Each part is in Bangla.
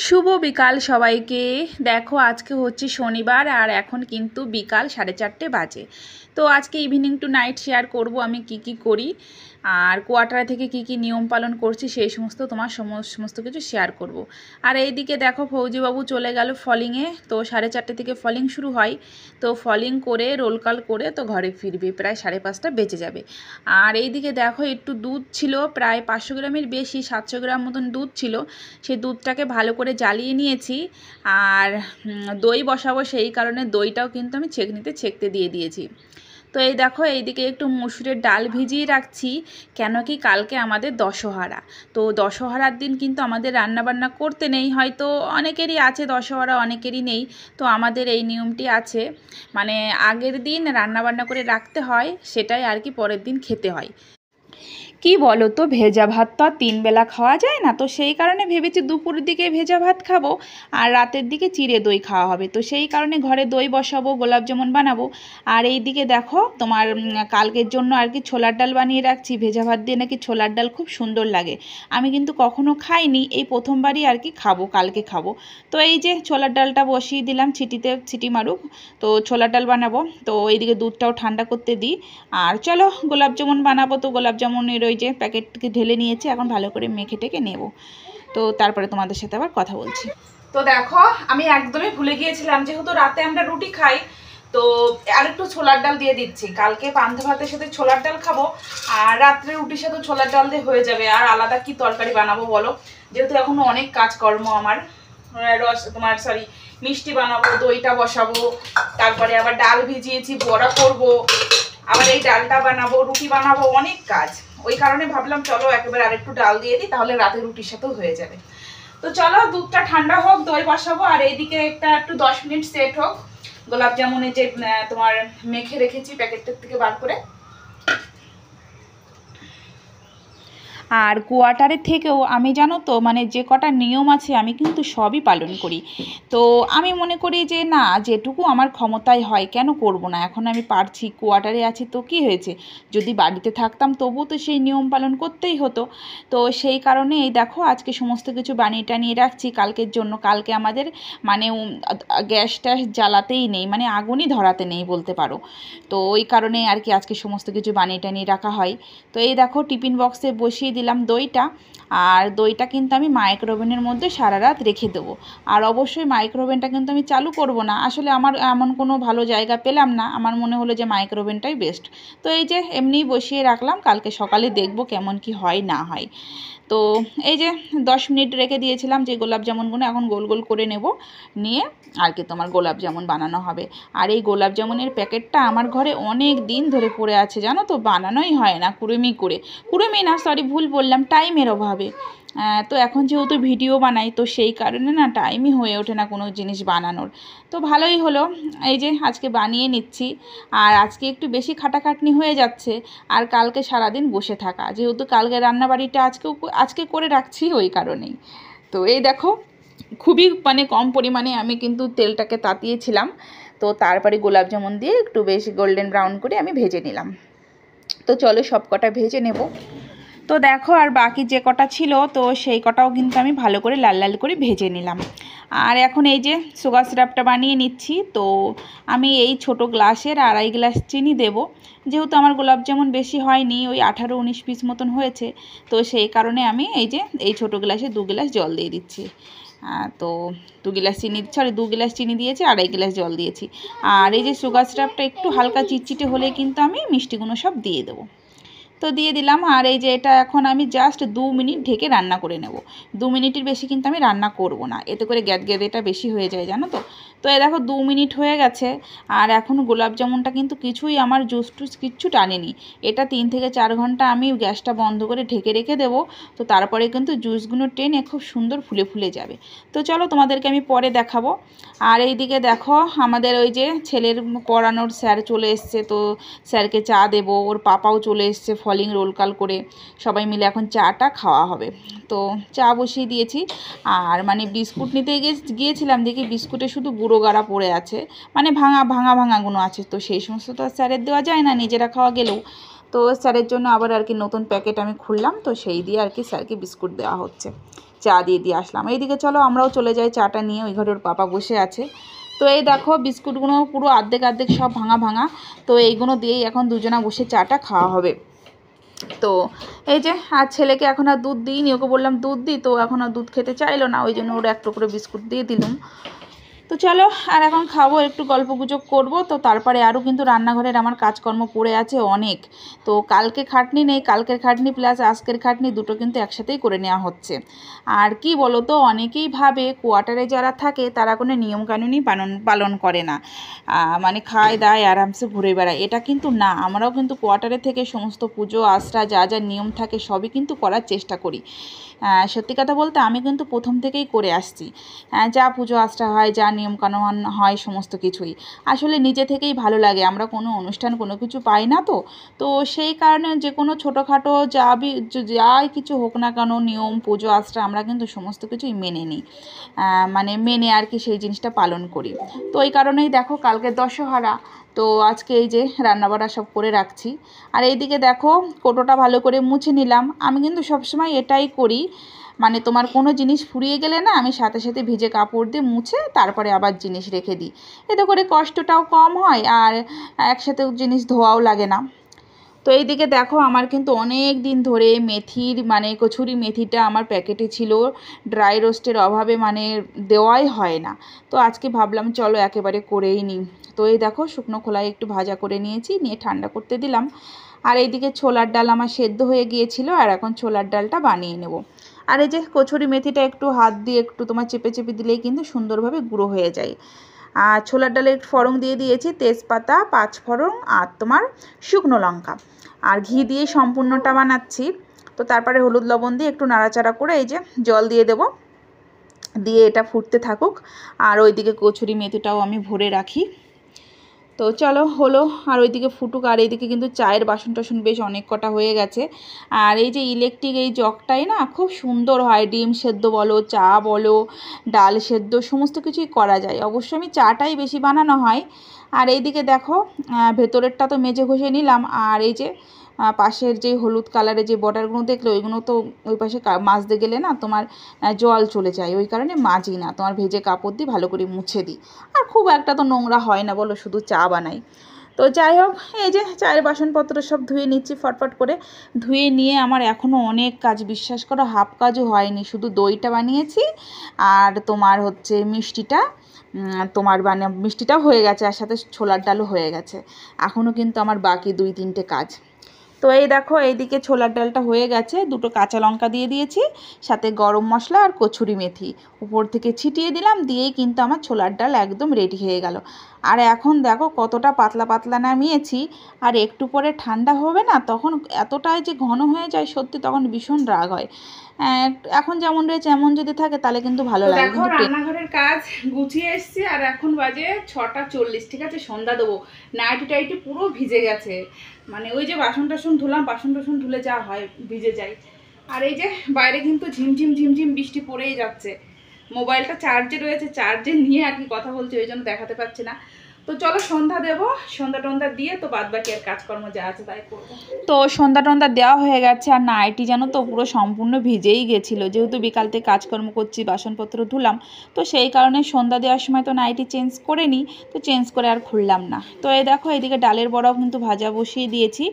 শুভ বিকাল সবাইকে। দেখো আজকে হচ্ছে শনিবার আর এখন কিন্তু বিকাল 4:30 বাজে। তো আজকে ইভিনিং টু নাইট শেয়ার করব আমি কি করি আর কোয়ার্টার থেকে কি নিয়ম পালন করছি সেই সমস্ত তোমার সমস্ত কিছু শেয়ার করব। আর এইদিকে দেখো ফৌজিবাবু চলে গেল ফলিংয়ে। তো 4:30 থেকে ফলিং শুরু হয়। তো ফলিং করে রোল কল করে তো ঘরে ফিরবে প্রায় 5:30 বেজে যাবে। আর এইদিকে দেখো একটু দুধ ছিল, প্রায় 500 গ্রামের বেশি, 700 গ্রাম মতন দুধ ছিল। সেই দুধটাকে ভালো করে জ্বালিয়ে নিয়েছি। আর দই বসাবো, সেই কারণে দইটাও কিন্তু আমি ছেঁকনিতে ছেঁকতে দিয়ে দিয়েছি। তো এই দেখো এইদিকে একটু মসুরের ডাল ভিজিয়ে রাখছি, কেন কি কালকে আমাদের দশহরা। তো দশহরার দিন কিন্তু আমাদের রান্নাবান্না করতে নেই, হয়তো অনেকেরই আছে দশহরা, অনেকেরই নেই। তো আমাদের এই নিয়মটি আছে, মানে আগের দিন রান্নাবান্না করে রাখতে হয়, সেটাই আর কি পরের দিন খেতে হয়। কি বলো তো, ভেজা ভাত তো আর 3 বেলা খাওয়া যায় না। তো সেই কারণে ভেবেছি দুপুরের দিকে ভেজা ভাত খাবো আর রাতের দিকে চিড়ে দই খাওয়া হবে। তো সেই কারণে ঘরে দই বসাবো, গোলাপ জামুন বানাবো। আর এই দিকে দেখো তোমার কালকের জন্য আর কি ছোলার ডাল বানিয়ে রাখছি। ভেজা ভাত দিয়ে নাকি ছোলার ডাল খুব সুন্দর লাগে। আমি কিন্তু কখনো খাইনি, এই প্রথমবারই আর কি খাবো, কালকে খাবো। তো এই যে ছোলার ডালটা বসিয়ে দিলাম, সিটি মারুক। তো ছোলার ডাল বানাবো, তো এইদিকে দুধটাও ঠান্ডা করতে দিই। আর চলো গোলাপ জামুন বানাবো। তো গোলাপ জামুনের ওই যে প্যাকেট থেকে ঢেলে নিয়েছি, এখন ভালো করে মেখে টেকে নেব। তো তারপরে তোমাদের সাথে আবার কথা বলছি। তো দেখো আমি একদমই ভুলে গিয়েছিলাম, যেহেতু রাতে আমরা রুটি খাই, তো আর একটু ছোলার ডাল দিয়ে দিচ্ছি। কালকে পান্তা ভাতের সাথে ছোলার ডাল খাবো আর রাত্রে রুটির সাথে ছোলার ডাল দিয়ে হয়ে যাবে। আর আলাদা কি তরকারি বানাবো বলো, যেহেতু এখনো অনেক কাজকর্ম আমার। মিষ্টি বানাবো, দইটা বসাবো, তারপরে আবার ডাল ভিজিয়েছি, বড়া করব, আবার এই ডালটা বানাবো, রুটি বানাবো, অনেক কাজ। ওই কারণে ভাবলাম চলো একেবারে আরেকটু ডাল দিয়ে দিই, তাহলে রাতে রুটির সাথেও হয়ে যাবে। তো চলো দুধটা ঠান্ডা হোক, দই বসাবো। আর এইদিকে একটু 10 মিনিট সেট হোক গোলাপ জামুনের যে তোমার মেখে রেখেছি প্যাকেটটার থেকে বার করে। আর কোয়ার্টারের থেকেও আমি জানো তো, মানে যে কটা নিয়ম আছে আমি কিন্তু সবই পালন করি। তো আমি মনে করি যে না, যেটুকু আমার ক্ষমতায় হয় কেন করব না। এখন আমি পারছি, কোয়ার্টারে আছি তো কি হয়েছে, যদি বাড়িতে থাকতাম তবুও তো সেই নিয়ম পালন করতেই হতো। তো সেই কারণে এই দেখো আজকে সমস্ত কিছু বানিয়ে টানিয়ে রাখছি কালকের জন্য। কালকে আমাদের মানে গ্যাস ট্যাস জ্বালাতেই নেই, মানে আগুনই ধরাতে নেই বলতে পারো। তো ওই কারণে আর কি আজকে সমস্ত কিছু বানিয়ে টানিয়ে রাখা হয়। তো এই দেখো টিফিন বক্সে বসিয়ে দিলাম দইটা। আর দইটা কিন্তু আমি মাইক্রোওভেনের মধ্যে সারা রাত রেখে দেবো। আর অবশ্যই মাইক্রোওভেনটা কিন্তু আমি চালু করব না, আসলে আমার এমন কোনো ভালো জায়গা পেলাম না, আমার মনে হলো যে মাইক্রোওভেনটাই বেস্ট। তো এই যে এমনিই বসিয়ে রাখলাম, কালকে সকালে দেখব কেমন কি হয় না হয়। তো এই যে 10 মিনিট রেখে দিয়েছিলাম, যে গোলাপ জামুনগুলো এখন গোল গোল করে নেব, নিয়ে আর কি তোমার গোলাপ জামুন বানানো হবে। আর এই গোলাপ জামুনের প্যাকেটটা আমার ঘরে অনেক দিন ধরে পড়ে আছে জানো তো, বানানোই হয় না, কুড়েমি না, সরি ভুল বললাম, টাইমের অভাবে। তো এখন যেহেতু ভিডিও বানাই, তো সেই কারণে না টাইমই হয়ে ওঠে না কোনো জিনিস বানানোর। তো ভালোই হলো, এই যে আজকে বানিয়ে নিচ্ছি। আর আজকে একটু বেশি খাটাখাটনি হয়ে যাচ্ছে, আর কালকে সারাদিন বসে থাকা, যেহেতু কালকে রান্নাবাড়িটা আজকে করে রাখছি ওই কারণেই। তো এই দেখো খুবই মানে কম পরিমাণে আমি কিন্তু তেলটাকে তাতিয়েছিলাম। তো তারপরে গোলাপ জামুন দিয়ে একটু বেশ গোল্ডেন ব্রাউন করে আমি ভেজে নিলাম। তো চলো সব কটা ভেজে নেব। তো দেখো আর বাকি যে কটা ছিল, তো সেই কটাও কিন্তু আমি ভালো করে লাল লাল করে ভেজে নিলাম। আর এখন এই যে সুগার সিরাপটা বানিয়ে নিচ্ছি। তো আমি এই ছোট গ্লাসের 2.5 গ্লাস চিনি দেব, যেহেতু আমার গোলাপ জামুন বেশি হয়নি, ওই 18-19 পিস মতন হয়েছে। তো সেই কারণে আমি এই ছোট গ্লাসে 2 গ্লাস জল দিয়ে দিচ্ছি। তো 2 গ্লাস চিনি দিয়েছি, 2.5 গ্লাস জল দিয়েছি। আর এই যে সুগার সিরাপটা একটু হালকা চিটচিটে হলে কিন্তু আমি মিষ্টিগুলো সব দিয়ে দেবো। তো দিয়ে দিলাম। আর এই যে এটা এখন আমি জাস্ট 2 মিনিট ঢেকে রান্না করে নেব। 2 মিনিটের বেশি কিন্তু আমি রান্না করব না, এতে করে গ্যাদগ্যাদেটা বেশি হয়ে যায় জানো তো। তো এই দেখো 2 মিনিট হয়ে গেছে। আর এখন গোলাপ জামুনটা কিন্তু কিছুই আমার জুস টুস কিচ্ছু টানেনি। এটা 3 থেকে 4 ঘন্টা আমি গ্যাসটা বন্ধ করে ঢেকে রেখে দেবো। তো তারপরে কিন্তু জুসগুলো টেনে খুব সুন্দর ফুলে ফুলে যাবে। তো চলো তোমাদেরকে আমি পরে দেখাবো। আর এইদিকে দেখো আমাদের ওই যে ছেলের পড়ানোর স্যার চলে এসছে, তো স্যারকে চা দেবো, ওর পাপাও চলে এসছে ফলিং রোল কাল করে, সবাই মিলে এখন চাটা খাওয়া হবে। তো চা বসিয়ে দিয়েছি। আর মানে বিস্কুট নিতে গিয়েছিলাম, দেখি বিস্কুটে শুধু গুঁড়ো গাড়া পড়ে আছে, মানে ভাঙাগুলো আছে। তো সেই সমস্ত তো আর স্যারের দেওয়া যায় না, নিজেরা খাওয়া গেলেও। তো স্যারের জন্য আবার আর কি নতুন প্যাকেট আমি খুললাম, তো সেই দিয়ে আর কি স্যারকে বিস্কুট দেওয়া হচ্ছে। চা দিয়ে আসলাম। এইদিকে চলো আমরাও চলে যাই চাটা নিয়ে, ওই ঘরে ওর পাপা বসে আছে। তো এই দেখো বিস্কুটগুলো পুরো অর্ধেক সব ভাঙা, তো এইগুলো দিয়েই এখন দুজনা বসে চাটা খাওয়া হবে। তো এই যে আর ছেলেকে এখন আর দুধ দিইনি, ওকে বললাম দুধ দিই, তো এখন আর দুধ খেতে চাইলো না, ওই জন্য ওর একটু করে বিস্কুট দিয়ে দিলাম। তো চলো আর এখন খাবো, একটু গল্প গুজব করবো। তো তারপরে আরও কিন্তু রান্নাঘরের আমার কাজকর্ম পড়ে আছে অনেক। তো কালকে খাটনি নেই, কালকের খাটনি প্লাস আজকের খাটনি দুটো কিন্তু একসাথেই করে নেওয়া হচ্ছে। আর কি বলো তো, অনেকেই ভাবে কোয়ার্টারে যারা থাকে তারা কোনো নিয়মকানুনই পালন করে না, মানে খায় দায় আরামসে ঘুরে বেড়ায়, এটা কিন্তু না। আমরাও কিন্তু কোয়ার্টারে থেকে সমস্ত পুজো আশ্রা যা যা নিয়ম থাকে সবই কিন্তু করার চেষ্টা করি। সত্যি কথা বলতে আমি কিন্তু প্রথম থেকেই করে আসছি, যা পুজো আশ্রা হয়, যা নিয়মকানুন হয় সমস্ত কিছুই আসলে নিজে থেকেই ভালো লাগে। আমরা কোনো অনুষ্ঠান কোনো কিছু পাই না, তো সেই কারণে যে কোনো ছোটোখাটো যাই কিছু হোক না কেন, নিয়ম পুজো আশ্রা আমরা কিন্তু সমস্ত কিছুই মেনে নিই, মানে মেনে আর কি সেই জিনিসটা পালন করি। তো এই কারণেই দেখো কালকে দশহরা, তো আজকে এই যে রান্নাবাড়া সব করে রাখছি। আর এইদিকে দেখো কোটোটা ভালো করে মুছে নিলাম। আমি কিন্তু সবসময় এটাই করি, মানে তোমার কোনো জিনিস ফুরিয়ে গেলে না আমি সাথে সাথে ভিজে কাপড় দিয়ে মুছে তারপরে আবার জিনিস রেখে দিই, এতে করে কষ্টটাও কম হয় আর একসাথে জিনিস ধোয়াও লাগে না। তো এইদিকে দেখো আমার কিন্তু অনেক দিন ধরে মেথির মানে কচুরি মেথিটা আমার প্যাকেটে ছিল, ড্রাই রোস্টের অভাবে মানে দেওয়াই হয় না। তো আজকে ভাবলাম চলো একেবারে করেই নিই। তো এই দেখো শুকনো খোলায় একটু ভাজা করে নিয়েছি, নিয়ে ঠান্ডা করতে দিলাম। আর এইদিকে ছোলার ডাল আমার সেদ্ধ হয়ে গিয়েছিল, আর এখন ছোলার ডালটা বানিয়ে নেব। আর এই যে কচুরি মেথিটা একটু হাত দিয়ে একটু তোমার চেপে দিলেই কিন্তু সুন্দরভাবে গুঁড়ো হয়ে যায়। আর ছোলার ডালে একটু ফোড়ন দিয়ে দিয়েছি, তেজপাতা, পাঁচফোড়ন আর তোমার শুকনো লঙ্কা, আর ঘি দিয়ে সম্পূর্ণটা বানাচ্ছি। তো তারপরে হলুদ লবণ দিয়ে একটু নাড়াচাড়া করে এই যে জল দিয়ে দেব, দিয়ে এটা ফুটতে থাকুক। আর ওইদিকে কচুরি মেথিটাও আমি ভরে রাখি। তো চলো হলো, আর ওইদিকে ফুটুক। আর এইদিকে কিন্তু চায়ের বাসন টাসন বেশ অনেক কটা হয়ে গেছে। আর এই যে ইলেকট্রিক এই জগটাই না খুব সুন্দর হয়, ডিম সেদ্ধ বলো, চা বলো, ডাল সেদ্ধ সমস্ত কিছুই করা যায়। অবশ্য আমি চাটাই বেশি বানানো হয়। আর এইদিকে দেখো ভেতরেরটা তো মেজে ঘষে নিলাম, আর এই যে পাশের যে হলুদ কালারের যে বর্ডারগুলো দেখলে ওইগুলো তো ওই পাশে মাজতে গেলে না তোমার জল চলে যায়, ওই কারণে মাজি না, তোমার ভেজে কাপড় দিয়ে ভালো করে মুছে দিই। আর খুব একটা তো নোংরা হয় না বলো, শুধু চা বানাই। তো যাই হোক এই যে চায়ের বাসনপত্র সব ধুয়ে নিচ্ছি ফটফট করে। ধুয়ে নিয়ে আমার এখনও অনেক কাজ, বিশ্বাস করো হাফ কাজও হয়নি, শুধু দইটা বানিয়েছি আর তোমার হচ্ছে মিষ্টিটা, তোমার মানে মিষ্টিটাও হয়ে গেছে, আর সাথে ছোলার ডালও হয়ে গেছে। এখনও কিন্তু আমার বাকি 2-3টে কাজ। তো এই দেখো এইদিকে ছোলার ডালটা হয়ে গেছে, দুটো কাঁচা লঙ্কা দিয়ে দিয়েছি, সাথে গরম মশলা আর কচুরি মেথি উপর থেকে ছিটিয়ে দিলাম, দিয়েই কিন্তু আমার ছোলার ডাল একদম রেডি হয়ে গেল। আর এখন দেখো কতটা পাতলা নামিয়েছি, আর একটু পরে ঠান্ডা হবে না তখন এতটাই যে ঘন হয়ে যায়, সত্যি তখন ভীষণ রাগ হয়। এখন যেমন রয়েছে এমন যদি থাকে তাহলে কিন্তু ভালো লাগে। দেখো রান্নাঘরের কাজ গুছিয়ে এসছি, আর এখন বাজে 6:40, ঠিক আছে, সন্ধ্যা দেবো। নাইটি টাইটি পুরো ভিজে গেছে, মানে ওই যে বাসন টাসন ধুলে যা হয় ভিজে যায়। আর এই যে বাইরে কিন্তু ঝিমঝিম বৃষ্টি পড়েই যাচ্ছে। মোবাইলটা চার্জে রয়েছে, চার্জে নিয়ে আর কি কথা বলছি, ওই জন্য দেখাতে পাচ্ছি না। তো চলো সন্ধ্যা দেবো, সন্ধ্যা দিয়ে তো বাদ বাকি আর কাজকর্ম যা আছে তাই করবো। তো সন্ধ্যা দেওয়া হয়ে গেছে, আর নাইটি জানো তো পুরো সম্পূর্ণ ভিজেই গেছিলো, যেহেতু বিকাল থেকে কাজকর্ম করছি বাসনপত্র ধুলাম, তো সেই কারণে সন্ধ্যা দেওয়ার সময় তো নাইটি চেঞ্জ করে নিই, তো চেঞ্জ করে আর খুললাম না। তো এই দেখো এদিকে ডালের বড়াও কিন্তু ভাজা বসিয়ে দিয়েছি,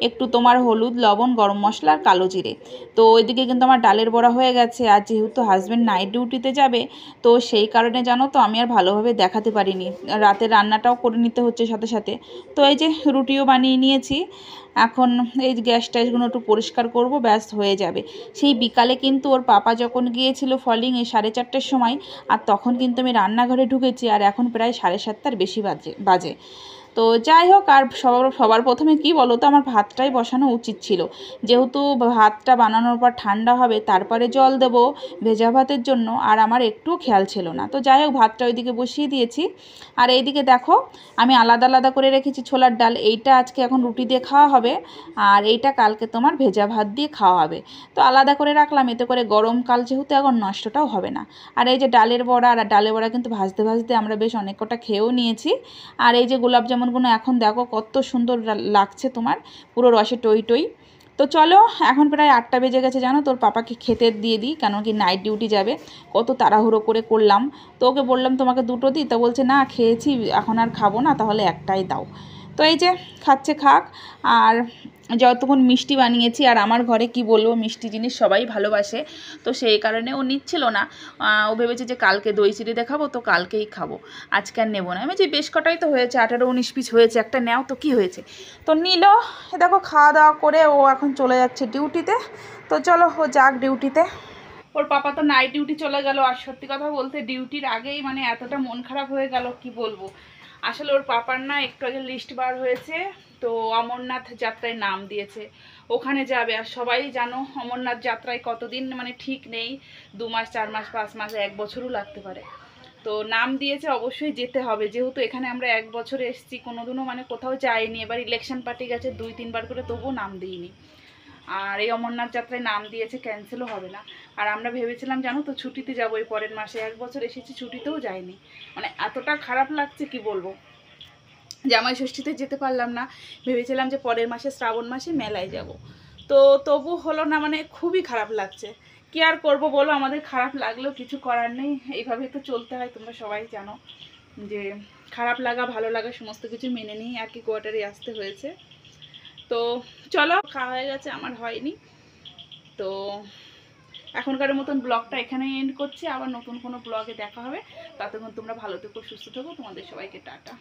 একটু তোমার হলুদ লবণ গরম মশলা আর কালো জিরে। তো ওইদিকে কিন্তু আমার ডালের বড়া হয়ে গেছে। আর যেহেতু হাজব্যান্ড নাইট ডিউটিতে যাবে, তো সেই কারণে জানো তো আমি আর ভালোভাবে দেখাতে পারিনি, রাতের রান্নাটাও করে নিতে হচ্ছে সাথে সাথে। তো এই যে রুটিও বানিয়ে নিয়েছি, এখন এই গ্যাস ট্যাসগুলো একটু পরিষ্কার করব, ব্যাস হয়ে যাবে। সেই বিকালে কিন্তু ওর পাপা যখন গিয়েছিল ফলিংয়ে 4:30টার সময়, আর তখন কিন্তু আমি রান্নাঘরে ঢুকেছি, আর এখন প্রায় 7:30টার বেশি বাজে। তো যাই হোক, আর সবার প্রথমে কি বলো তো, আমার ভাতটাই বসানো উচিত ছিল, যেহেতু ভাতটা বানানোর পর ঠান্ডা হবে তারপরে জল দেবো ভেজা ভাতের জন্য, আর আমার একটুও খেয়াল ছিল না। তো যাই হোক ভাতটা ওইদিকে বসিয়ে দিয়েছি। আর এইদিকে দেখো আমি আলাদা করে রেখেছি ছোলার ডাল, এইটা আজকে এখন রুটি দিয়ে খাওয়া হবে, আর এইটা কালকে তোমার ভেজা ভাত দিয়ে খাওয়া হবে। তো আলাদা করে রাখলাম, এতে করে গরমকাল যেহেতু এখন নষ্টটাও হবে না। আর এই যে ডালের বড়া, আর ডালের বড়া কিন্তু ভাজতে আমরা বেশ অনেক কটা খেয়েও নিয়েছি। আর এই যে গোলাপ জামুনগুলো এখন দেখো কত সুন্দর লাগছে, তোমার পুরো রসে টই। তো চলো, এখন প্রায় 8টা বেজে গেছে জানো, তোর পাপাকে খেতে দিয়ে দিই, কেন কি নাইট ডিউটি যাবে। কত তাড়াহুড়ো করে করলাম, তো ওকে বললাম তোমাকে দুটো দিই, তো বলছে না খেয়েছি এখন আর খাবো না, তাহলে একটাই দাও। তো এই যে খাচ্ছে খাক। আর যতক্ষণ মিষ্টি বানিয়েছি, আর আমার ঘরে কি বলবো, মিষ্টি জিনিস সবাই ভালোবাসে, তো সেই কারণে ও নিচ্ছিল না। ও ভেবেছে যে কালকে দই চিড়ে দেখাবো, তো কালকেই খাবো, আজকে আর নেবো না। আমি যে বেশ কটাই তো হয়েছে, 18-19 পিস হয়েছে, একটা নেও তো কি হয়েছে। তো নিল। দেখো খাওয়া দাওয়া করে ও এখন চলে যাচ্ছে ডিউটিতে। তো চলো ও যাক ডিউটিতে। ওর পাপা তো নাইট ডিউটি চলে গেল। আর সত্যি কথা বলতে ডিউটির আগেই মানে এতটা মন খারাপ হয়ে গেল কি বলবো। আসলে ওর পাপার না একটু আগে লিস্ট বার হয়েছে, তো অমরনাথ যাত্রায় নাম দিয়েছে, ওখানে যাবে। আর সবাই জানো অমরনাথ যাত্রায় কতদিন মানে ঠিক নেই, 2 মাস 4 মাস 5 মাস 1 বছরও লাগতে পারে। তো নাম দিয়েছে, অবশ্যই যেতে হবে, যেহেতু এখানে আমরা 1 বছর এসেছি, কোনোদিনও মানে কোথাও যাইনি। এবার ইলেকশন পার্টি গেছে 2-3 বার করে, তবুও নাম দিইনি। আর এই অমরনাথ যাত্রায় নাম দিয়েছে, ক্যান্সেলও হবে না। আর আমরা ভেবেছিলাম জানো তো ছুটিতে যাবো এই পরের মাসে, 1 বছর এসেছি ছুটিতেও যাইনি। মানে এতটা খারাপ লাগছে কি বলবো। জামাই ষষ্ঠীতে যেতে পারলাম না, ভেবেছিলাম যে পরের মাসে শ্রাবণ মাসে মেলায় যাব, তো তবু হলো না। মানে খুবই খারাপ লাগছে। কি আর করব বলো, আমাদের খারাপ লাগলেও কিছু করার নেই, এইভাবেই তো চলতে হয়। তোমরা সবাই জানো যে খারাপ লাগা ভালো লাগা সমস্ত কিছু মেনে নিয়ে একই কোয়ার্টারে আসতে হয়েছে। তো চলো, খাওয়া হয়ে গেছে, আমার হয়নি। তো এখনকার মতন ব্লগটা এখানেই এন্ড করছি, আবার নতুন কোনো ব্লগে দেখা হবে। ততক্ষণ তোমরা ভালো থেকো, সুস্থ থেকো, তোমাদের সবাইকে টাটা।